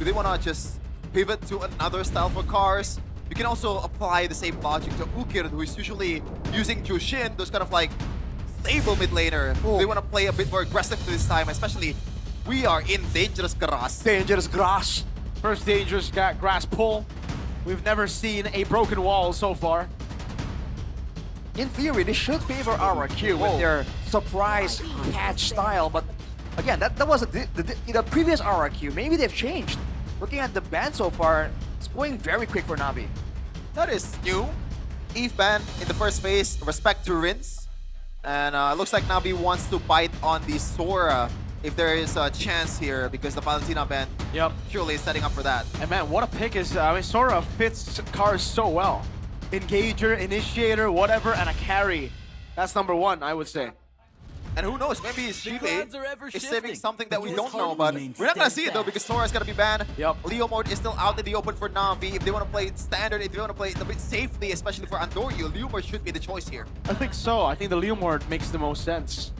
Do they want to just pivot to another style for cars? You can also apply the same logic to Ukir, who is usually using Jushin, those kind of like stable mid laner. They want to play a bit more aggressive this time, especially we are in dangerous grass. Dangerous grass. First dangerous grass pull. We've never seen a broken wall so far. In theory, they should favor RRQ with their surprise catch style, but again, that was the previous RRQ. Maybe they've changed. Looking at the ban so far, it's going very quick for Navi. That is new. Eve ban in the first phase, respect to Rinse. And looks like Navi wants to bite on the Sora if there is a chance here, because the Valentina ban surely is setting up for that. And man, what a pick is, I mean, Sora fits cars so well. Engager, initiator, whatever, and a carry. That's number one, I would say. And who knows, maybe Shive is saving something that we don't know, but we're not gonna see it though, because Sora's gonna be banned. Leo mode is still out in the open for Navi. If they want to play it standard, if they want to play it a bit safely, especially for Andoryu, Leo mode should be the choice here. I think so. I think the Leo mode makes the most sense.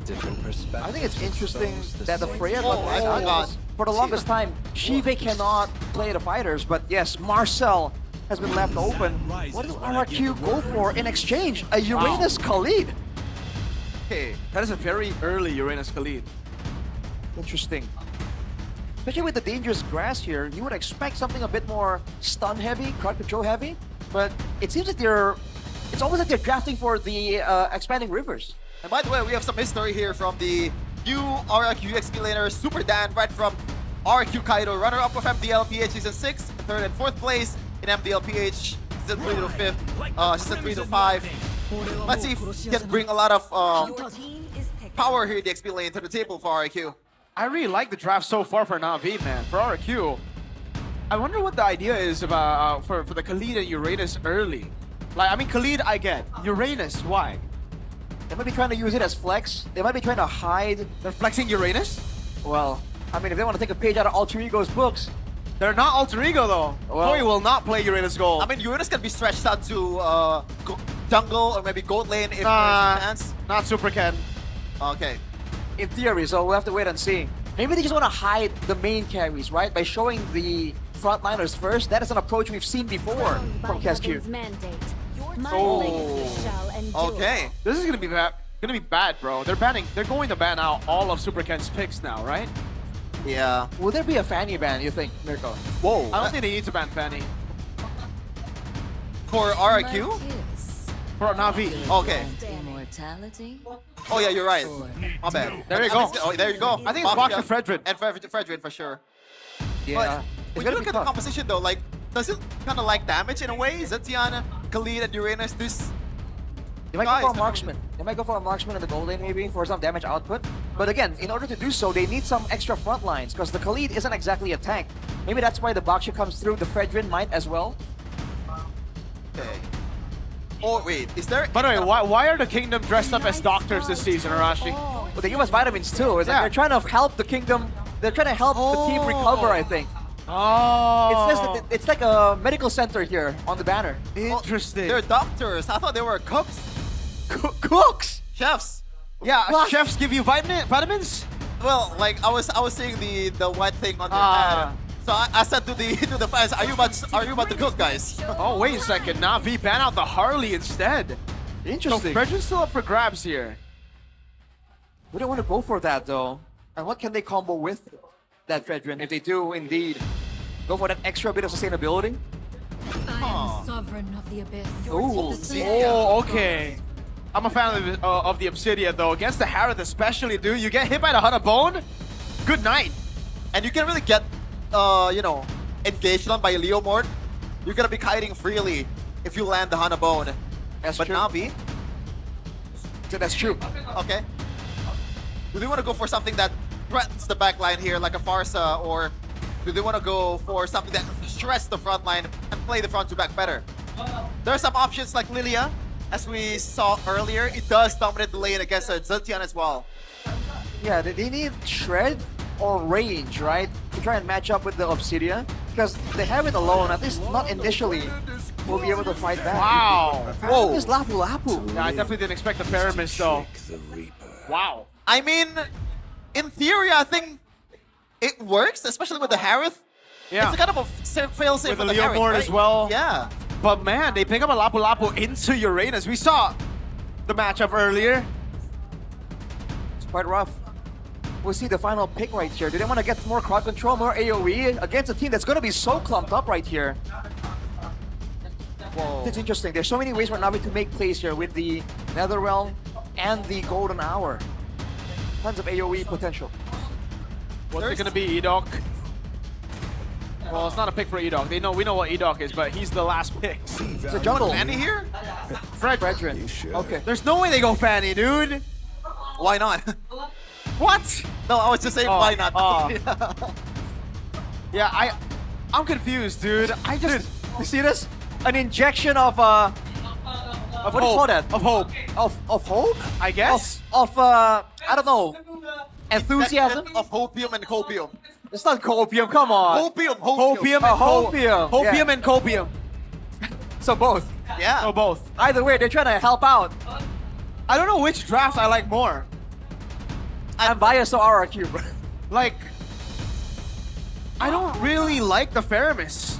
Different perspective. I think it's interesting that the Freya God. for the longest time, Shive cannot play the fighters, but yes, Marcel has been left open. What does RRQ go for in exchange? A Uranus Khalid. Okay, that is a very early Uranus Khalid. Interesting. Especially with the dangerous grass here, you would expect something a bit more stun heavy, crowd control heavy, but it seems like it's almost like they're drafting for the expanding rivers. And by the way, we have some history here from the new RRQ XP laner, Super Dan, right from RRQ Kaido, runner-up of MPL PH Season 6, 3rd and 4th place in MPL PH Season 3 to 5th, Season 3 to 5. Let's see if he can bring a lot of power here in the XP lane to the table for RRQ. I really like the draft so far for Navi, man. For RRQ, I wonder what the idea is about for the Khalid and Uranus early. Like, I mean, Khalid I get. Uranus, why? They might be trying to use it as flex. They might be trying to hide. They're flexing Uranus? Well, I mean, if they want to take a page out of Alter Ego's books. They're not Alter Ego, though. Well, Koi will not play Uranus Gold. I mean, Uranus can be stretched out to jungle or maybe gold lane if there's a chance. Not Super Ken. Okay. In theory, so we'll have to wait and see. Maybe they just want to hide the main carries, right? By showing the frontliners first. That is an approach we've seen before from KSQ. Okay. This is gonna be bad, bro. They're going to ban out all of Super Ken's picks now, right? Yeah. Will there be a Fanny ban, you think, Mirko? Whoa. I don't think they need to ban Fanny. For RRQ? For Navi. Okay. Immortality. Oh yeah, you're right. My bad. There you go. Oh, there you go. I think it's Boxer Fredrin. And Fredrin for sure. Yeah. But when you look at the composition though, like, does it kind of like damage in a way? Zetiana, Khalid, and Uranus, this... They might go for a marksman. They might go for a marksman in the gold lane maybe for some damage output. But again, in order to do so, they need some extra front lines because the Khalid isn't exactly a tank. Maybe that's why the Boxer comes through. The Fredrin might as well. Okay. Oh wait, is there... By the way, why are the Kingdom dressed up as doctors this season, Arashi? But they give us vitamins too. It's like they're trying to help the Kingdom. They're trying to help the team recover, I think. Oh. It's like a medical center here on the banner. Interesting. They're doctors. I thought they were cooks. Cooks? Chefs. Yeah, What? chefs give you vitamins? Well, like I was seeing the white thing on their head. So I said to the fans, are you about to cook, guys? Oh, wait a second. Navi ban out the Harley instead. Interesting. So Fredrin's still up for grabs here. We don't want to go for that though. And what can they combo with that Fredrin if they do indeed go for that extra bit of sustainability? I am sovereign of the abyss. Oh, okay. I'm a fan of the Obsidian though. Against the Harith especially, dude. You get hit by the Hunter Bone, good night. And you can really get, you know, engaged on by Leo Mort. You're gonna be kiting freely if you land the Hana Bone. That's but true. Navi, That's true. okay. Do they want to go for something that threatens the back line here, like a Farsa, or do they want to go for something that stresses the front line and play the front to back better? There are some options like Lilia, as we saw earlier. It does dominate the lane against Zetian as well. Yeah, they need Shred or range, right? To try and match up with the Obsidian. Because they have it alone, at least not initially, will be able to fight back. Wow. Whoa. Is Lapu Lapu. Yeah, I definitely didn't expect the Pyramis though. Wow. I mean, in theory, I think it works, especially with the Harith. Yeah. It's a kind of a fail-safe With the the Leo Harith, board right? as well. Yeah. But man, they pick up a Lapu Lapu into Uranus. We saw the matchup earlier. It's quite rough. We'll see the final pick right here. Do they want to get more crowd control, more AoE against a team that's going to be so clumped up right here? Whoa. It's interesting. There's so many ways for Navi to make plays here with the Netherrealm and the Golden Hour. Tons of AoE potential. What's it gonna be, Edok? Well, it's not a pick for Edok. We know what Edok is, but he's the last pick. It's a jungle. Fanny here? Fredrin. Okay. There's no way they go Fanny, dude. Why not? What? No, I was just saying, Oh, why not? oh. Yeah, I'm confused, dude. I just You see this? An injection of what do you call that? Of hope, Of hope? I guess. Of I don't know. Enthusiasm? Of hopium and copium. It's not copium, come on. Hopium. Hopium and Hopium. Hopium Yeah. and copium. So both. Yeah. Oh, both. Either way, they're trying to help out. I don't know which draft I like more. I'm biased to RRQ, bro. Like, I don't really like the Faramis.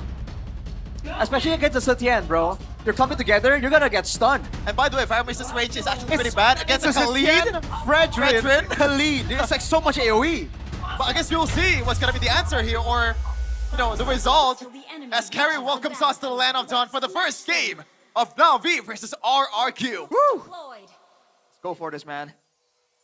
Especially against the Setien, bro. You're coming together, you're gonna get stunned. And by the way, Faramis' range is actually pretty bad against a Khalid. Fredrin, Khalid. It's like so much AoE. But I guess we'll see what's gonna be the answer here, or the result. As Carrie welcomes us to the land of Dawn for the first game of NAVI versus RRQ. Woo! Floyd. Let's go for this, man.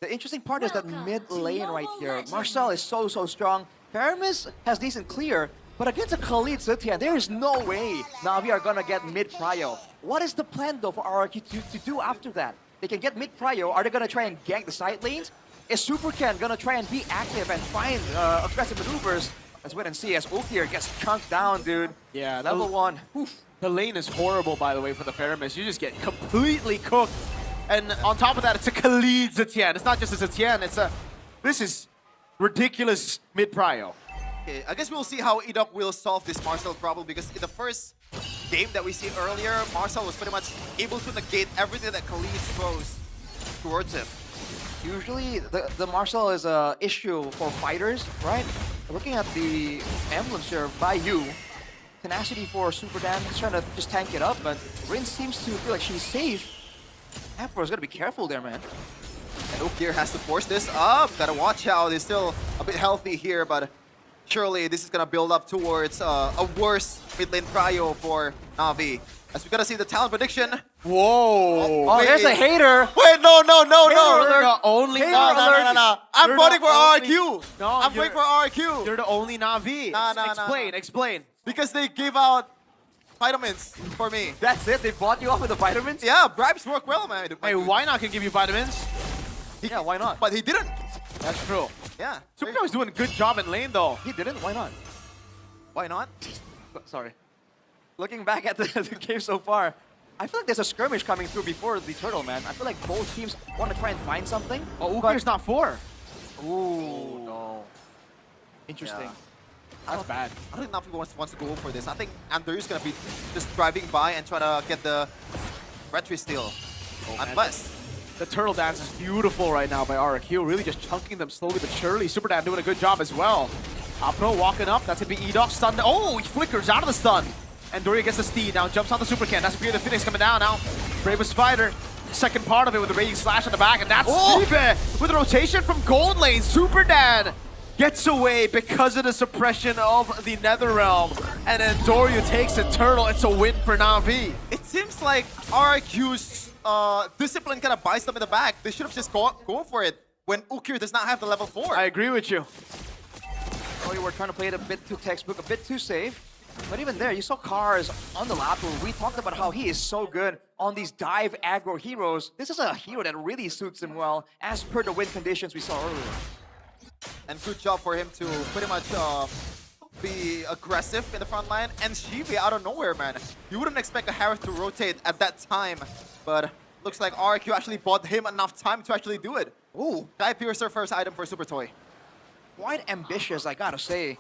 The interesting part is that mid lane right here. Marcel is so strong. Paramis has decent clear, but against a Khalid Setien, there is no way Navi are gonna get mid prio. What is the plan though for RRQ to do after that? They can get mid prio. Are they gonna try and gank the side lanes? Is Supercan gonna try and be active and find aggressive maneuvers? Let's wait and see as Ukir gets chunked down, dude. Yeah, Level 1. Oof. The lane is horrible, by the way, for the Faramis. You just get completely cooked. And on top of that, it's a Khalid Zetian. It's not just a Zetian, this is ridiculous mid-prio. Okay, I guess we'll see how Edok will solve this Marcel problem, because in the first game that we see earlier, Marcel was pretty much able to negate everything that Khalid throws towards him. Usually, the Marcel is a issue for fighters, right? Looking at the emblems here by you, tenacity for Super Dan, he's trying to just tank it up, but Rin seems to feel like she's safe. Afro's gotta be careful there, man. And Ukir has to force this up. Gotta watch out. He's still a bit healthy here, but surely this is gonna build up towards a worse mid lane prio for Navi. As we gotta see the talent prediction. Whoa! Oh, wait, there's a hater! Wait, no. You're the only Hater Navi. No. I'm You're voting the for only- RRQ. No, I'm voting for RRQ. You're the only Navi. No. Explain. Because they gave out vitamins for me. That's it? They bought you off with the vitamins? Yeah, bribes work well, man. Hey, why not can give you vitamins? Yeah, why not? But he didn't. That's true. Yeah. Superno's doing a good job in lane, though. He didn't? Why not? Why not? Sorry. Looking back at the game so far, I feel like there's a skirmish coming through before the turtle, man. I feel like both teams want to try and find something. Oh, but- Ukir's not 4. Ooh, no. Interesting. Yeah. That's bad. I don't think Navi wants to go for this. I think Andrew's gonna be just driving by and try to get the retry steal. man. Unless. The turtle dance is beautiful right now by RRQ, really just chunking them slowly but surely. Super Dan doing a good job as well. Pro walking up, that's gonna be Edok stunned. Oh, he flickers out of the stun. And Doria gets the steed, now jumps on the Super Can. That's the Phoenix coming down now. Bravest Spider, second part of it with the Raging Slash on the back, and that's Stipe with a rotation from gold lane. Super Dan gets away because of the suppression of the Netherrealm. And then Doria takes the turtle. It's a win for Navi. It seems like RRQ's discipline kind of bites them in the back. They should have just gone for it when Ukir does not have the level 4. I agree with you. Oh, you were trying to play it a bit too textbook, a bit too safe. But even there, you saw Cars on the Lapu. We talked about how he is so good on these dive aggro heroes. This is a hero that really suits him well, as per the win conditions we saw earlier. And good job for him to pretty much be aggressive in the front line. And Shibi out of nowhere, man. You wouldn't expect a Harith to rotate at that time. But looks like RRQ actually bought him enough time to actually do it. Ooh, Guy Piercer first item for Super Toy. Quite ambitious, I gotta say.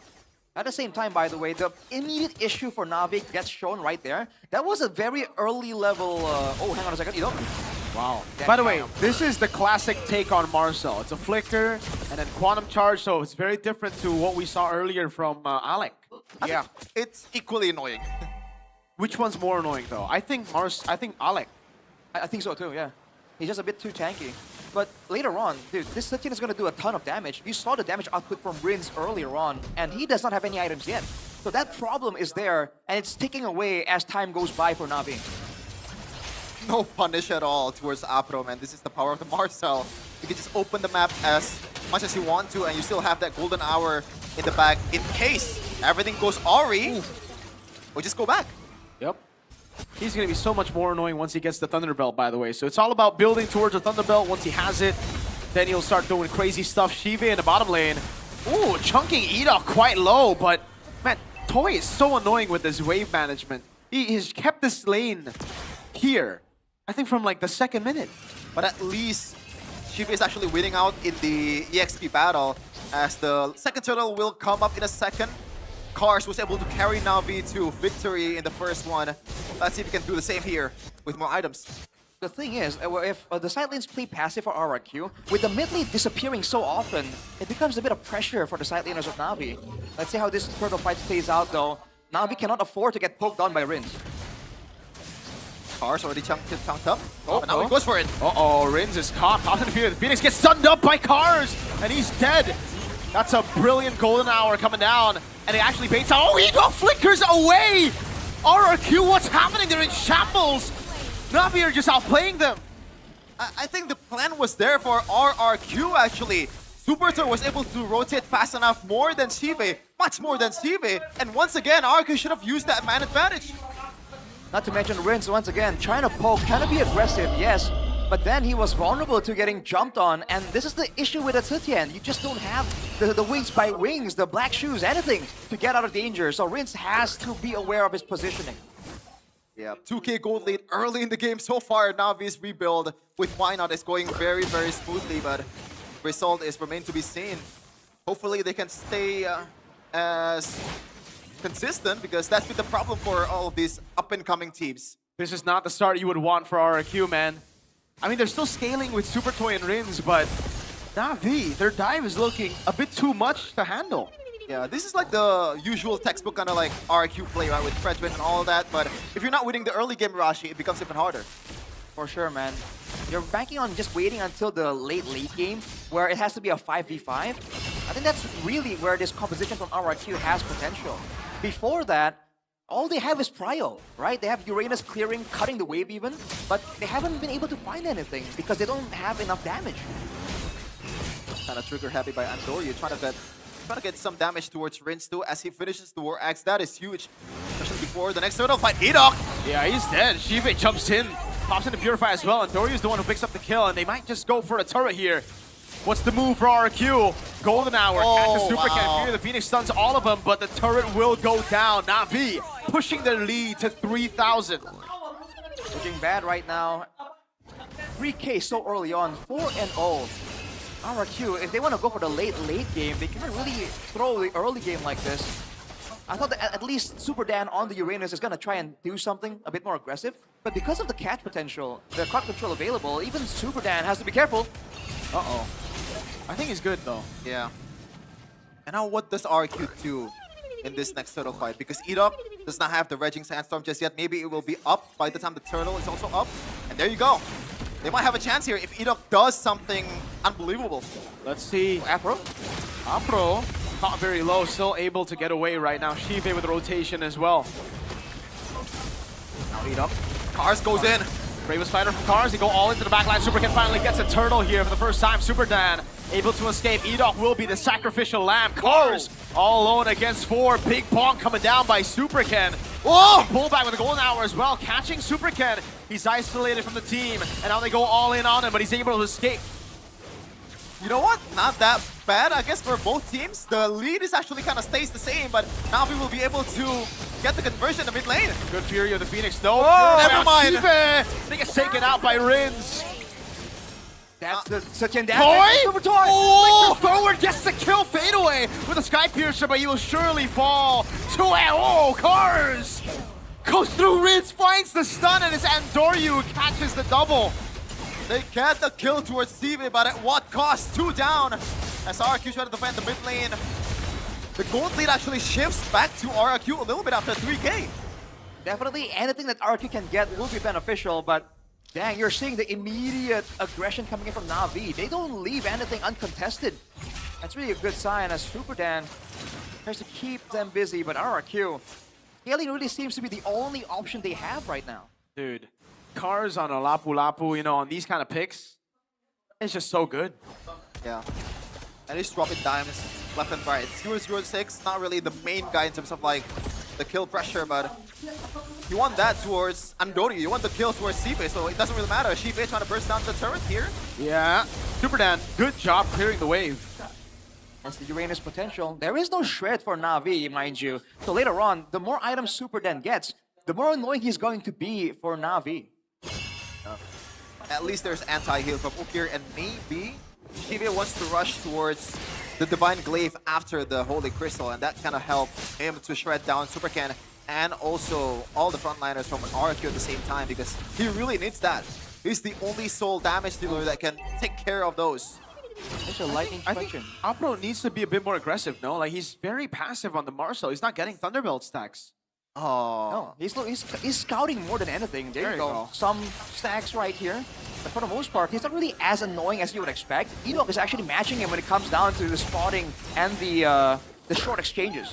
At the same time, by the way, the immediate issue for NAVI gets shown right there. That was a very early level... oh, hang on a second. Wow. That By the way, count. this is the classic take on Marcel. It's a flicker and then quantum charge, so it's very different to what we saw earlier from Alec. Yeah. It's equally annoying. Which one's more annoying though? I think Alec. I think so too, yeah. He's just a bit too tanky. But later on, dude, this 13 is going to do a ton of damage. You saw the damage output from Rins earlier on, and he does not have any items yet. So that problem is there, and it's ticking away as time goes by for Navi. No punish at all towards Apro, man. This is the power of the Marcel. You can just open the map as much as you want to, and you still have that golden hour in the back in case everything goes Ori. Or just go back. Yep. He's going to be so much more annoying once he gets the Thunderbelt, by the way. So it's all about building towards the Thunderbelt. Once he has it, then he'll start doing crazy stuff. Shive in the bottom lane. Ooh, chunking Edok quite low, but man, Toy is so annoying with this wave management. He has kept this lane here, I think from like the second minute. But at least Shiva is actually winning out in the EXP battle, as the second turtle will come up in a second. Cars was able to carry Navi to victory in the first one. Let's see if he can do the same here with more items. The thing is, if the side lanes play passive for RRQ, with the mid lane disappearing so often, it becomes a bit of pressure for the side laners of Navi. Let's see how this turtle fight plays out though. Navi cannot afford to get poked on by Rins. Cars already chunked up. Oh, and now he goes for it. Uh-oh, Rins is caught. Pops in the field. Phoenix gets stunned up by Cars, and he's dead. That's a brilliant golden hour coming down, and it actually baits out. Oh, Edok flickers away! RRQ, what's happening? They're in shambles. Navi are just outplaying them. I think the plan was there for RRQ actually. Supertor was able to rotate fast enough, more than Shive, much more than Shive, and once again, RRQ should have used that man advantage. Not to mention Rins once again, trying to poke, trying to be aggressive, yes, but then he was vulnerable to getting jumped on, and this is the issue with Atsutian. You just don't have the wings by wings, the black shoes, anything to get out of danger, so Rins has to be aware of his positioning. Yeah, 2k gold lead early in the game so far. Navi's rebuild with Why Not is going very, very smoothly, but result is remain to be seen. Hopefully they can stay as consistent, because that's been the problem for all of these up-and-coming teams. This is not the start you would want for RRQ, man. I mean, they're still scaling with Super Toy and Rins, but Navi, their dive is looking a bit too much to handle. Yeah, this is like the usual textbook kind of like RRQ play, right, with Fredwin and all that, but if you're not winning the early game Rashi, it becomes even harder. For sure, man. You're banking on just waiting until the late game, where it has to be a 5v5. I think that's really where this composition from RRQ has potential. Before that, all they have is Prio, right? They have Uranus clearing, cutting the wave even, but they haven't been able to find anything because they don't have enough damage. Kind of trigger happy by Andor. You're trying to get some damage towards Rins too as he finishes the War Axe. That is huge, especially before the next turtle fight. Edok! Yeah, he's dead. Shive jumps in, pops into Purify as well, and Doryu's the one who picks up the kill, and they might just go for a turret here. What's the move for RRQ? Golden Hour, catches Super Can. The Phoenix stuns all of them, but the turret will go down. Navi pushing their lead to 3,000. Looking bad right now. 3K so early on, 4-0. RRQ, if they want to go for the late game, they cannot really throw the early game like this. I thought that at least Super Dan on the Uranus is going to try and do something a bit more aggressive. But because of the catch potential, the crowd control available, even Super Dan has to be careful. Uh-oh. I think he's good though. Yeah. And now what does RRQ do in this next turtle fight? Because Edok does not have the Raging Sandstorm just yet. Maybe it will be up by the time the turtle is also up. And there you go. They might have a chance here if Edok does something unbelievable. Let's see. Apro? Apro, not very low, still able to get away right now. Shive with rotation as well. Now Edok. Cars goes in. Bravest fighter from Cars, they go all into the backline. Supercan finally gets a turtle here for the first time. Super Dan able to escape. Edok will be the sacrificial lamb. Cars all alone against 4. Big bonk coming down by Supercan. Whoa! Pull back with a golden hour as well, catching Supercan. He's isolated from the team, and now they go all in on him, but he's able to escape. You know what? Not that bad, I guess, for both teams. The lead is actually kind of stays the same, but now we will be able to get the conversion in the mid lane. Good Fury of the Phoenix. No, never mind. I think it's taken out by Rins. That's the such and Toy? Super Toy! Oh! Forward gets the kill, fade away with a Sky Piercer, but he will surely fall to it. Oh, Cars! Goes through Riz, finds the stun, and it's Andoryu who catches the double. They get the kill towards Stevie, but at what cost? 2 down. As RRQ try to defend the mid lane. The gold lead actually shifts back to RRQ a little bit after 3K. Definitely anything that RRQ can get will be beneficial, but dang, you're seeing the immediate aggression coming in from Na'Vi. They don't leave anything uncontested. That's really a good sign as Super Dan tries to keep them busy, but RRQ, scaling really seems to be the only option they have right now. Dude, Cars on a Lapu Lapu, you know, on these kind of picks, it's just so good. Yeah. And he's dropping dimes left and right. 0-0-6, not really the main guy in terms of like the kill pressure, but you want that towards Andori. You want the kill towards Sibe, so it doesn't really matter. Sibe trying to burst down the turret here. Yeah, Super Dan, good job clearing the wave. That's the Uranus potential. There is no shred for Na'Vi, mind you. So later on, the more items Super Dan gets, the more annoying he's going to be for Na'Vi. At least there's anti-heal from Ukir, and maybe Sibe wants to rush towards the Divine Glaive after the Holy Crystal, and that kind of helped him to shred down Supercan and also all the frontliners from RRQ at the same time, because he really needs that. He's the only soul damage dealer that can take care of those. It's a lightning I think question. Apro needs to be a bit more aggressive, no? Like, he's very passive on the Marcel. He's not getting Thunderbolt stacks. Oh. No, he's scouting more than anything. There you go. Some stacks right here. But for the most part, he's not really as annoying as you would expect. Enoch is actually matching him when it comes down to the spotting and the short exchanges.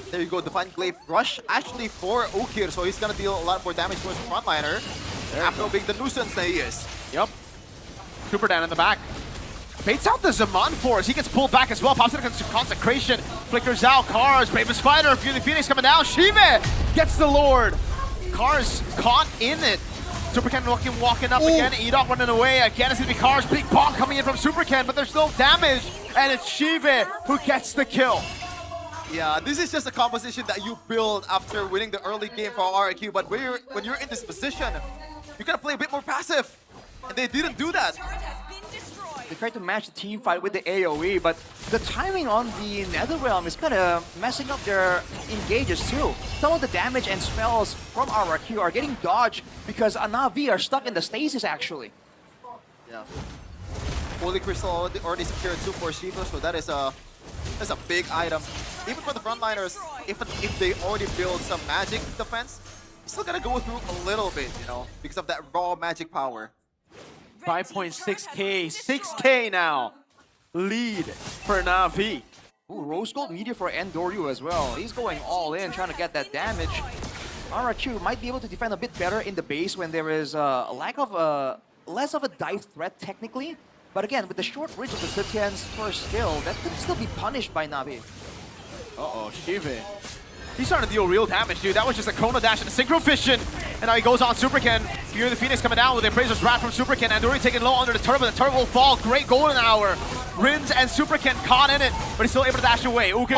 There you go, Divine Glaive rush actually for Ukir, so he's gonna deal a lot more damage towards the frontliner. After being the nuisance that he is. Yep. Super Dan in the back. Baits out the Zaman Force. He gets pulled back as well. Pops into Consecration. Flickers out. Cars. Bravest Spider. Fury Phoenix coming down. Shive gets the Lord. Cars caught in it. Supercan walking up again. Edok running away. Again, it's going to be Cars. Big bomb coming in from Supercan, but there's no damage. And it's Shive who gets the kill. Yeah, this is just a composition that you build after winning the early game for RRQ, but when you're in this position, you gotta play a bit more passive. And they didn't do that. They tried to match the team fight with the AoE, but the timing on the Netherrealm is kind of messing up their engages too. Some of the damage and spells from RRQ are getting dodged because Na'Vi are stuck in the stasis actually. Yeah. Holy Crystal already secured 2 for Shiva, so that's a big item. Even for the frontliners, if they already build some magic defense, you're still gonna go through a little bit, you know, because of that raw magic power. 5.6k, 6k now. Lead for Na'Vi. Ooh, Rose Gold Meteor for Andoryu as well. He's going all in, trying to get that damage. RRQ might be able to defend a bit better in the base when there is a lack of less of a dive threat technically. But again, with the short reach of the Sitian's first skill, that could still be punished by Na'Vi. Uh-oh, Shive. He's starting to deal real damage, dude. That was just a Chrono Dash and a Synchro Fission. And now he goes on Supercan. Fury the Phoenix coming down with the Appraiser's Wrath from Supercan. Andori taking low under the turret, but the turret will fall. Great golden hour. Rins and Supercan caught in it, but he's still able to dash away. Ukin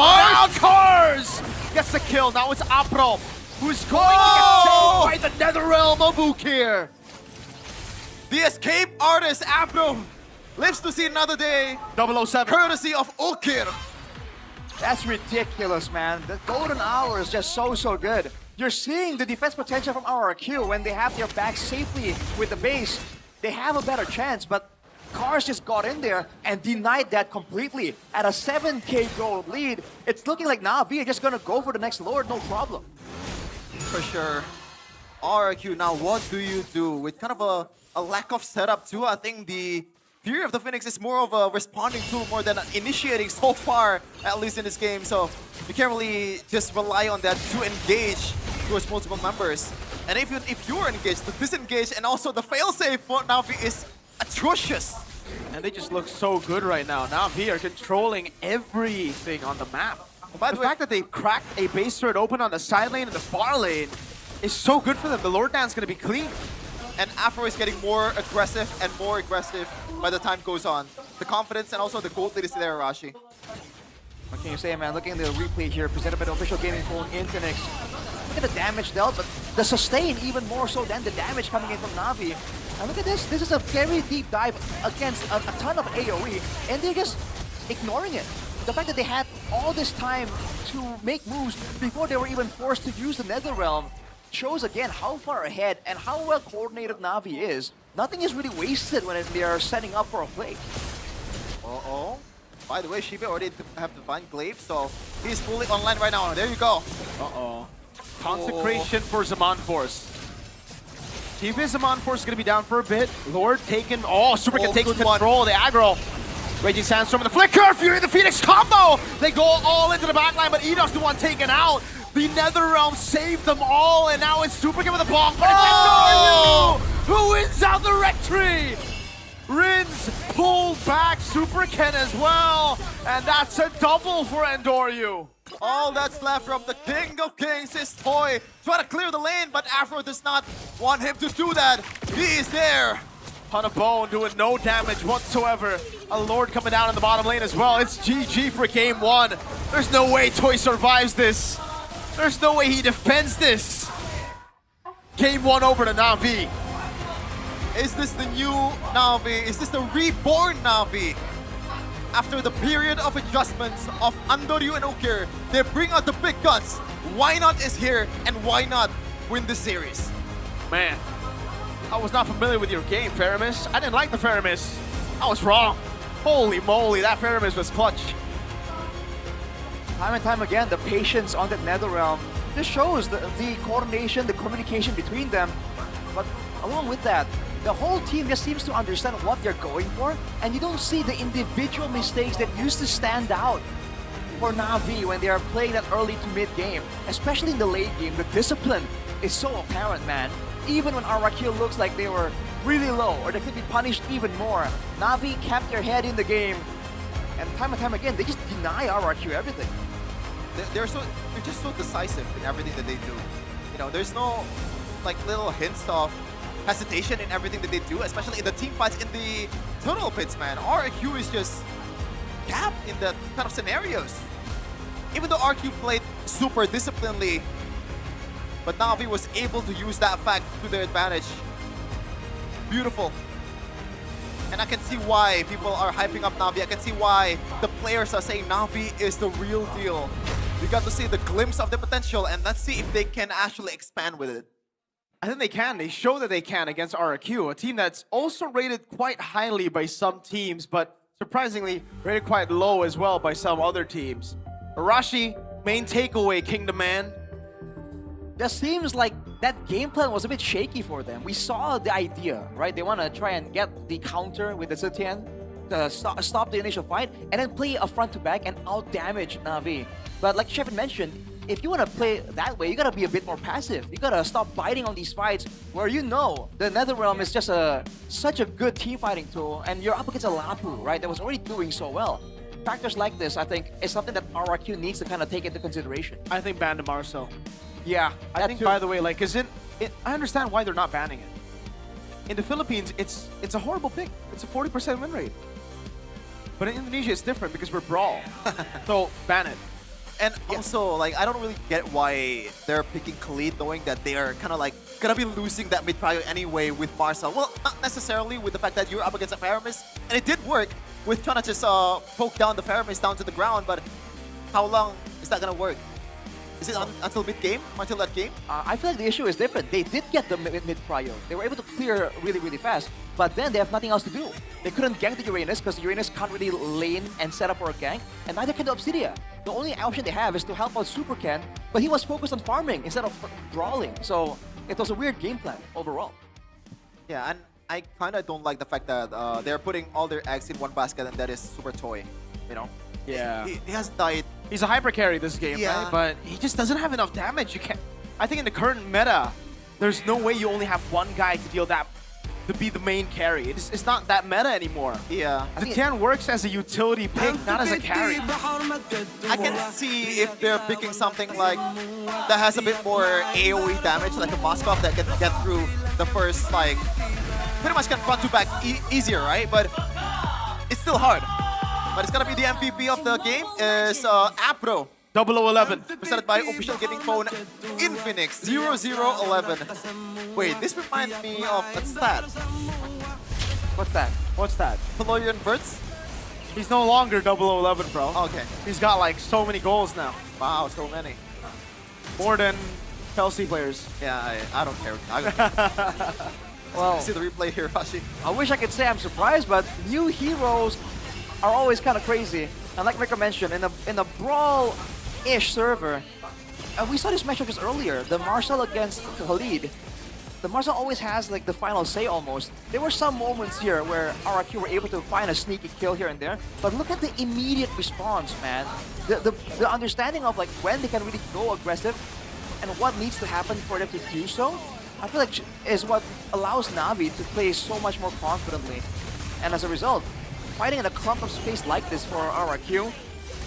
Cars gets the kill. Now it's Apro, who's going to get saved by the Netherrealm of Ukir. The escape artist, Apro, lives to see another day, 007. courtesy of Ukir. That's ridiculous, man. The golden hour is just so good. You're seeing the defense potential from RRQ when they have their back safely with the base. They have a better chance, but Cars just got in there and denied that completely. At a 7k gold lead, it's looking like Na'Vi are just gonna go for the next Lord, no problem. For sure. RRQ, now what do you do? With kind of a lack of setup too, I think the Fury of the Phoenix is more of a responding tool more than initiating so far, at least in this game. So you can't really just rely on that to engage towards multiple members. And if you're engaged, the disengage and also the failsafe for Na'Vi is atrocious. And they just look so good right now. Na'Vi are controlling everything on the map. By The the way, fact that they cracked a base turret open on the side lane and the far lane is so good for them. The Lord Dan's going to be clean. and Afro is getting more aggressive and more aggressive by the time goes on. The confidence and also the gold lead is there, Arashi. What can you say, man? Looking at the replay here, presented by the official gaming phone in Phoenix. Look at the damage dealt, but the sustain even more so than the damage coming in from Navi. And look at this. This is a very deep dive against a ton of AoE, and they're just ignoring it. The fact that they had all this time to make moves before they were even forced to use the Netherrealm shows again how far ahead and how well coordinated Navi is. Nothing is really wasted when they are setting up for a play. Uh-oh. By the way, Shiba already have Divine Glaive, so he's fully online right now. There you go. Uh-oh. Consecration for Zaman Force. Shiba Zaman Force is going to be down for a bit. Lord taken. Oh, Supercat takes good control of the aggro. Raging Sandstorm and the Flicker. Fury the Phoenix combo. They go all into the backline, but Edoc's the one taken out. The Netherrealm saved them all, and now it's Supercat with a bomb. But it's Endoryu who wins out the Rectory. Rins pulled back Supercat as well, and that's a double for Endoryu. All that's left from the King of Kings is Toy. Trying to clear the lane, but Afro does not want him to do that. He is there. On a bone, doing no damage whatsoever. A Lord coming down in the bottom lane as well. It's GG for game one. There's no way Toy survives this. There's no way he defends this. Game one over to Navi. Is this the new Navi? Is this the reborn Navi? After the period of adjustments of Endoryu and Ukir, they bring out the big guns. Why not is here, and why not win this series? Man, I was not familiar with your game, Faramis. I didn't like the Faramis. I was wrong. Holy moly, that Faramis was clutch. Time and time again, the patience on the Netherrealm just shows the coordination, the communication between them. But along with that, the whole team just seems to understand what they're going for, and you don't see the individual mistakes that used to stand out for Navi when they are playing that early to mid game. Especially in the late game, the discipline is so apparent, man. Even when RRQ looks like they were really low or they could be punished even more, Navi kept their head in the game, and time again, they just deny RRQ everything. They're just so decisive in everything that they do. You know, there's no like little hints of hesitation in everything that they do, especially in the team fights in the tunnel pits, man. RRQ is just capped in that kind of scenarios. Even though RQ played super disciplinedly, but Navi was able to use that fact to their advantage. Beautiful. And I can see why people are hyping up Navi. I can see why the players are saying Navi is the real deal. We got to see the glimpse of the potential, and let's see if they can actually expand with it. I think they can. They show that they can against RRQ, a team that's also rated quite highly by some teams, but surprisingly rated quite low as well by some other teams. Arashi, main takeaway, Kingdom Man. Just seems like that game plan was a bit shaky for them. We saw the idea, right? They want to try and get the counter with the Zetian, stop the initial fight, and then play a front to back and out-damage Navi. But like Shepard mentioned, if you want to play that way, you gotta be a bit more passive. You gotta stop biting on these fights where you know the Netherrealm is just such a good team fighting tool, and you're up against a Lapu, right, that was already doing so well. Factors like this, I think, is something that RRQ needs to kind of take into consideration. I think ban to Marcel. Yeah, I think, by the way, like, I understand why they're not banning it. In the Philippines, it's a horrible pick. It's a 40% win rate. But in Indonesia, it's different because we're Brawl. So, ban it. And also, like, I don't really get why they're picking Khalid, knowing that they are kind of like gonna be losing that mid prio anyway with Marcel. Well, not necessarily with the fact that you're up against a Faramis, and it did work with trying to just poke down the Faramis down to the ground. But how long is that gonna work? Is it until mid-game? Until that game? I feel like the issue is different. They did get the mid-prio. They were able to clear really, really fast, but then they have nothing else to do. They couldn't gank the Uranus because Uranus can't really lane and set up for a gank, and neither can the Obsidia. The only option they have is to help out Super Ken, but he was focused on farming instead of brawling, so it was a weird game plan overall. Yeah, and I kind of don't like the fact that they're putting all their eggs in one basket, and that is Super Toy, you know? Yeah. He hasn't died. He's a hyper carry this game, Yeah. right? But he just doesn't have enough damage. You can't. I think in the current meta, there's no way you only have one guy to deal that, to be the main carry. It's not that meta anymore. Yeah. Zetian works as a utility pick, not as a carry. I can see if they're picking something like that has a bit more AoE damage, like a Moskov that can get through the first, like, pretty much can front to back easier, right? But it's still hard. But it's gonna be the MVP of the game is Apro. 0011. Presented by official gaming phone Infinix 0011. Wait, this reminds me of a stat. What's that? What's that? Florian Wirtz? He's no longer 0011, bro. Okay. He's got like so many goals now. Wow, so many. More than Chelsea players. Yeah, I don't care. I don't care. Well, See the replay here, Hashi. I wish I could say I'm surprised, but new heroes are always kind of crazy. And like Rico mentioned, in a brawl-ish server, we saw this matchup just earlier. The Marcel against Khalid. The Marcel always has like the final say almost. There were some moments here where RRQ were able to find a sneaky kill here and there, but look at the immediate response, man. The understanding of like when they can really go aggressive and what needs to happen for them to do so, I feel like is what allows Navi to play so much more confidently. And as a result, fighting in a clump of space like this for RRQ,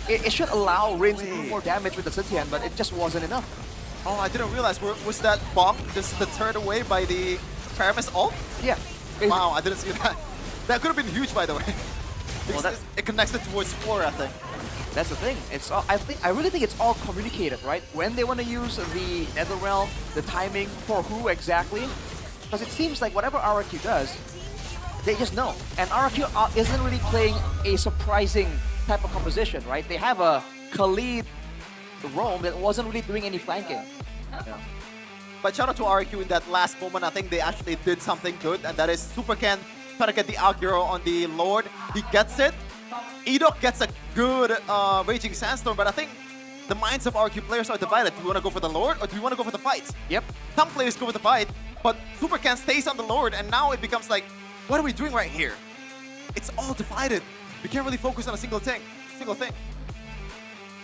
it should allow Rin to do more damage with the Zetian, but it just wasn't enough. Oh, I didn't realize. Was that bomb just deterred away by the Paramis ult? Yeah. Wow, I didn't see that. That could have been huge, by the way. Well, it connects it towards 4, I think. That's the thing. It's all, I really think it's all communicated, right? When they want to use the Netherrealm, the timing for who exactly, because it seems like whatever RRQ does, they just know. And RRQ isn't really playing a surprising type of composition, right? They have a Khalid roam that wasn't really doing any flanking. Yeah. But shout out to RRQ in that last moment. I think they actually did something good, and that is Super Ken trying to get the aggro on the Lord. He gets it. Edok gets a good Raging Sandstorm, but I think the minds of RRQ players are divided. Do we want to go for the Lord, or do we want to go for the fight? Yep. Some players go for the fight, but Super Ken stays on the Lord, and now it becomes like, what are we doing right here? It's all divided. We can't really focus on a single thing.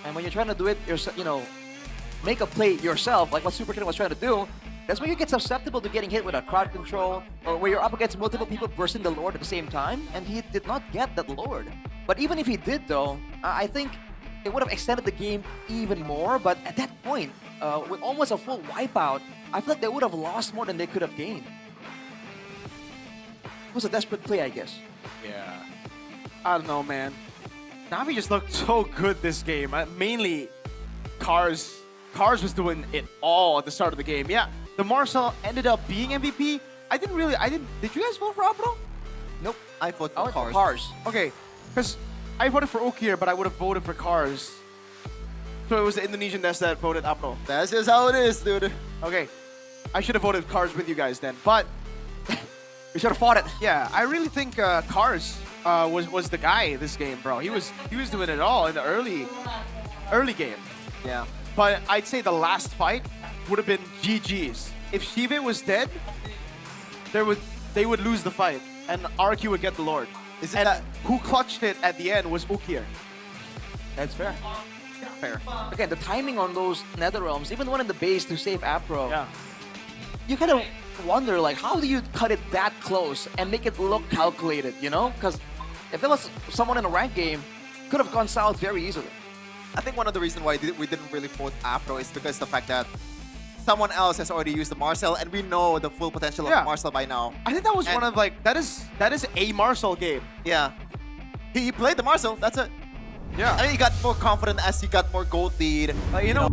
And when you're trying to do it, you know, make a play yourself, like what Super Ken was trying to do, that's when you get susceptible to getting hit with a crowd control, or where you're up against multiple people bursting the Lord at the same time, and he did not get that Lord. But even if he did, though, I think it would have extended the game even more, but at that point, with almost a full wipeout, I feel like they would have lost more than they could have gained. It was a desperate play, I guess. Yeah. I don't know, man. Navi just looked so good this game. Mainly, Cars was doing it all at the start of the game. Yeah, the Marcel ended up being MVP. Did you guys vote for Apro? Nope. I voted for Cars. Cars. Okay, because I voted for Okir, but I would have voted for Cars. So it was the Indonesian desk that voted Apro. That's just how it is, dude. Okay, I should have voted Cars with you guys then. But We should have fought it. yeah, I really think Cars was the guy this game, bro. He was doing it all in the early game. Yeah. But I'd say the last fight would have been GG's. If Shive was dead, they would lose the fight, and RQ would get the Lord. Isn't that Who clutched it at the end was Ukir. That's fair. fair? Again, the timing on those Netherrealms, even the one in the base to save Apro, Yeah. you kind of wonder, like, how do you cut it that close and make it look calculated, you know? Because if there was someone in a ranked game, could have gone south very easily. I think one of the reasons why we didn't really vote Afro is because the fact that someone else has already used the Marcel, and we know the full potential of Yeah. Marcel by now. I think that was And- one of like that is a Marcel game. Yeah. He played the Marcel, that's it. Yeah. I mean, he got more confident as he got more gold lead. You know.